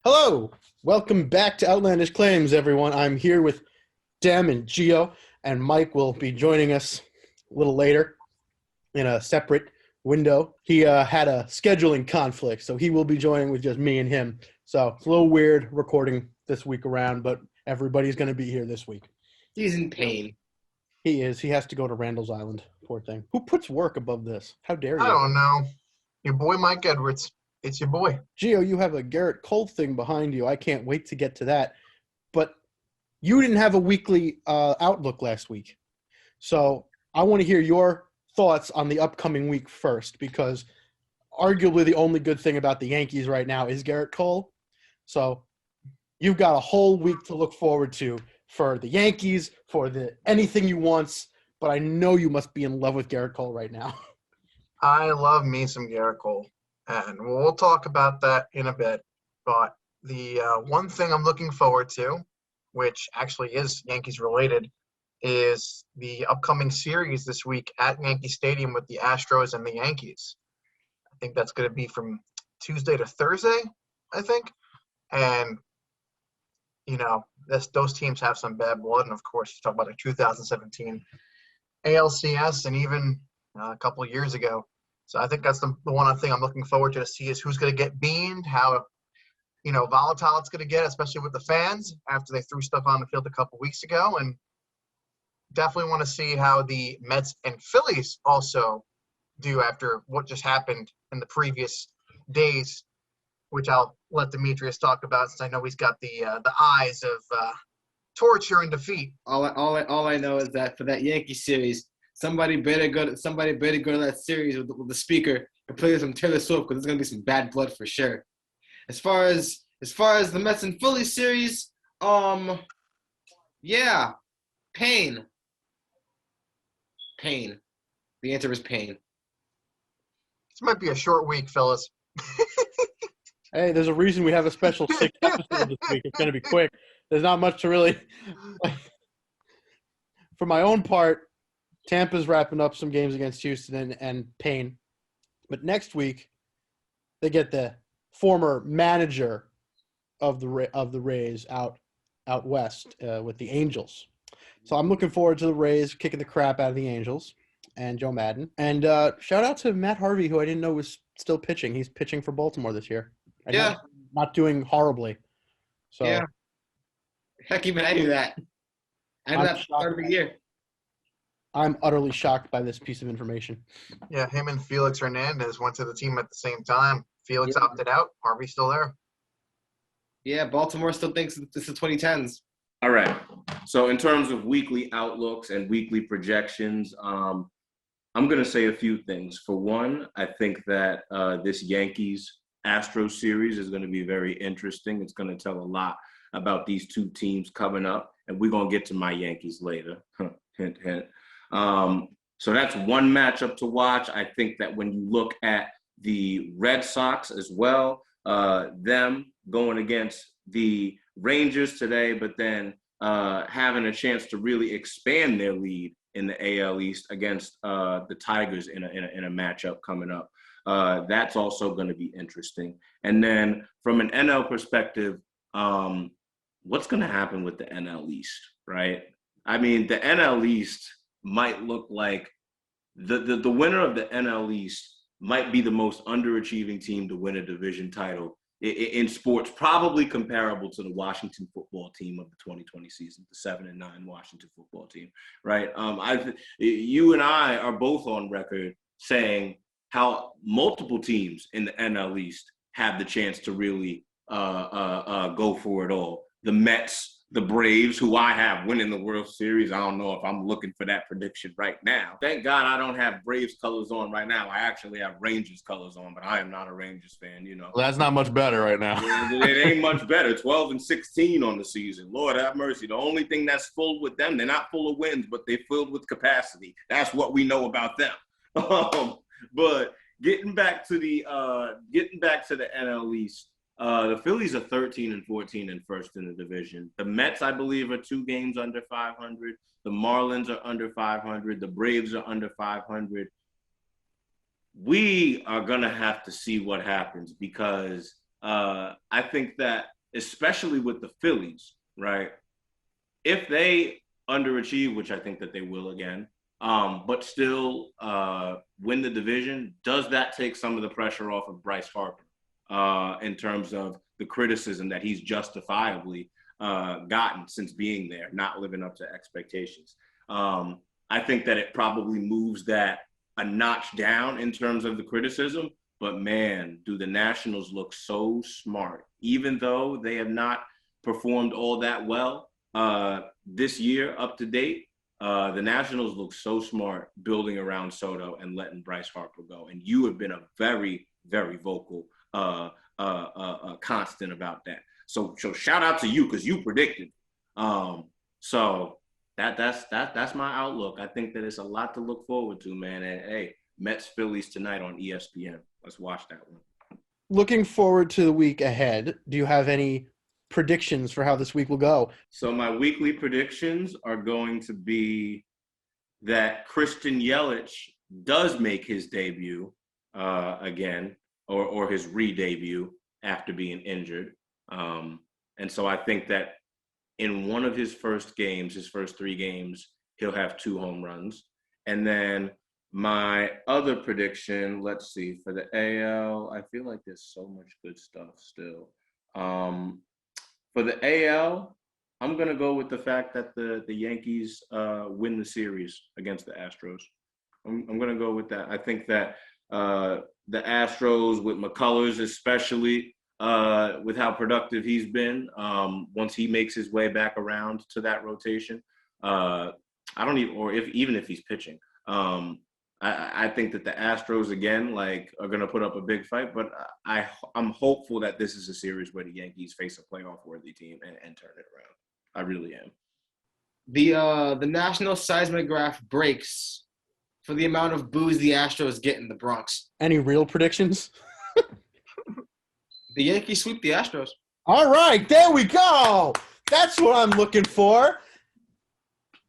Hello, welcome back to Outlandish Claims, everyone. I'm here with Dem and Gio, and Mike will be joining us a little later in a separate window. He had a scheduling conflict, so he will be joining with just me and him. So it's a little weird recording this week around, but everybody's going to be here this week. He's in pain. He is. He has to go to Randall's Island. Poor thing. Who puts work above this? How dare you? I don't know. Your boy Mike Edwards. It's your boy. Gio, you have a Garrett Cole thing behind you. I can't wait to get to that. But you didn't have a weekly outlook last week. So I want to hear your thoughts on the upcoming week first, because arguably the only good thing about the Yankees right now is Garrett Cole. So you've got a whole week to look forward to for the Yankees, for the anything you want. But I know you must be in love with Garrett Cole right now. I love me some Garrett Cole, and we'll talk about that in a bit. But the one thing I'm looking forward to, which actually is Yankees related, is the upcoming series this week at Yankee Stadium with the Astros and the Yankees. I think that's going to be from Tuesday to Thursday, I think. And, those teams have some bad blood. And, of course, you talk about the 2017 ALCS and even a couple of years ago. So I think that's the one thing I'm looking forward to see is who's going to get beamed, how volatile it's going to get, especially with the fans after they threw stuff on the field a couple weeks ago. And definitely want to see how the Mets and Phillies also do after what just happened in the previous days, which I'll let Demetrius talk about since I know he's got the eyes of torture and defeat. All I know is that for that Yankee series, somebody better go to that series with the speaker and play some Taylor Swift, because there's gonna be some bad blood for sure. As far as the Mets and Phillies series, yeah, pain. The answer is pain. This might be a short week, fellas. Hey, there's a reason we have a special 6 episode this week. It's going to be quick. There's not much to really – For my own part, Tampa's wrapping up some games against Houston and Payne. But next week, they get the former manager of the Rays out west with the Angels. So I'm looking forward to the Rays kicking the crap out of the Angels and Joe Madden. And shout out to Matt Harvey, who I didn't know was still pitching. He's pitching for Baltimore this year. Yeah. Not doing horribly. So yeah. Heck, even I knew that. I knew that start of the year. I'm utterly shocked by this piece of information. Yeah, him and Felix Hernandez went to the team at the same time. Felix opted out. Harvey's still there. Yeah, Baltimore still thinks it's the 2010s. All right. So in terms of weekly outlooks and weekly projections, I'm going to say a few things. For one, I think that this Yankees-Astros series is going to be very interesting. It's going to tell a lot about these two teams coming up, and we're going to get to my Yankees later. Hint, hint. So that's one matchup to watch. I think that when you look at the Red Sox as well, them going against the Rangers today, but then having a chance to really expand their lead in the AL East against the Tigers in a matchup coming up. That's also going to be interesting. And then from an NL perspective, what's going to happen with the NL East, right? I mean, the NL East might look like the winner of the NL East might be the most underachieving team to win a division title in sports, probably comparable to the Washington football team of the 2020 season, the 7-9 Washington football team, right? You and I are both on record saying how multiple teams in the NL East have the chance to really go for it all. The Mets, the Braves, who I have winning the World Series. I don't know if I'm looking for that prediction right now. Thank God I don't have Braves colors on right now. I actually have Rangers colors on, but I am not a Rangers fan, Well, that's not much better right now. It ain't much better. 12-16 on the season. Lord have mercy. The only thing that's full with them, they're not full of wins, but they're filled with capacity. That's what we know about them. But getting back to the NL East, the Phillies are 13-14 and first in the division. The Mets, I believe, are 2 games under 500. The Marlins are under 500. The Braves are under 500. We are going to have to see what happens because I think that especially with the Phillies, right? If they underachieve, which I think that they will again, but still win the division, does that take some of the pressure off of Bryce Harper in terms of the criticism that he's justifiably gotten since being there, not living up to expectations? I think that it probably moves that a notch down in terms of the criticism, but man, do the Nationals look so smart, even though they have not performed all that well this year up to date. The Nationals look so smart building around Soto and letting Bryce Harper go. And you have been a very, very vocal constant about that. So shout out to you because you predicted. So that's my outlook. I think that it's a lot to look forward to, man. And hey, Mets Phillies tonight on ESPN. Let's watch that one. Looking forward to the week ahead. Do you have any predictions for how this week will go? So my weekly predictions are going to be that Christian Yelich does make his debut again, or his re-debut after being injured. And so I think that in one of his first games, his first 3 games, he'll have 2 home runs. And then my other prediction, let's see, for the AL, I feel like there's so much good stuff still. For the AL, I'm going to go with the fact that the Yankees win the series against the Astros. I'm going to go with that. I think that the Astros, with McCullers especially, with how productive he's been, once he makes his way back around to that rotation, even if he's pitching, I think that the Astros again are going to put up a big fight, but I'm hopeful that this is a series where the Yankees face a playoff worthy team and turn it around. I really am. The national seismograph breaks for the amount of boos the Astros get in the Bronx. Any real predictions? The Yankees sweep the Astros. All right, there we go. That's what I'm looking for.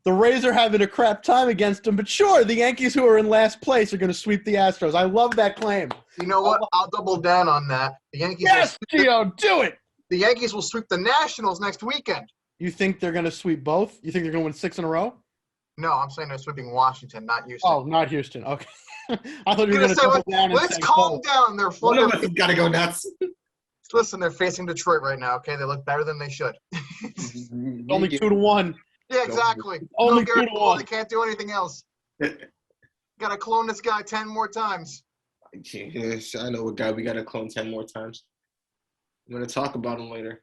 The Rays are having a crap time against them, but sure, the Yankees, who are in last place, are going to sweep the Astros. I love that claim. You know what? I'll double down on that. The Yankees. Yes, Gio, do it. The Yankees will sweep the Nationals next weekend. You think they're going to sweep both? You think they're going to win 6 in a row? No, I'm saying they're sweeping Washington, not Houston. Oh, not Houston. Okay. I thought you were going to double down and let's say calm both. down. They're One of us has got to go nuts. Listen, they're facing Detroit right now, okay? They look better than they should. Only 2-1. Yeah, exactly. Only Garrett 2-1. Cole, they can't do anything else. Got to clone this guy 10 more times. Yes, I know a guy we got to clone 10 more times. I'm going to talk about him later.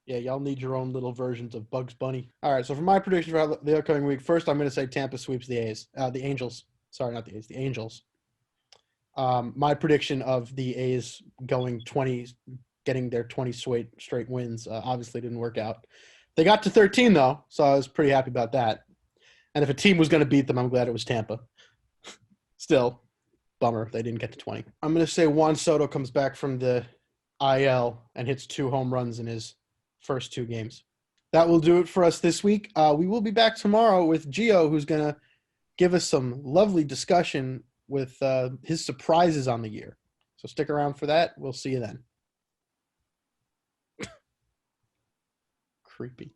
Yeah, y'all need your own little versions of Bugs Bunny. All right, so for my prediction for the upcoming week, first I'm going to say Tampa sweeps the Angels. Sorry, not the A's, the Angels. My prediction of the A's getting their 20 straight wins obviously didn't work out. They got to 13, though, so I was pretty happy about that. And if a team was going to beat them, I'm glad it was Tampa. Still, bummer they didn't get to 20. I'm going to say Juan Soto comes back from the IL and hits 2 home runs in his first 2 games. That will do it for us this week. We will be back tomorrow with Gio, who's going to give us some lovely discussion with his surprises on the year. So stick around for that. We'll see you then. Creepy.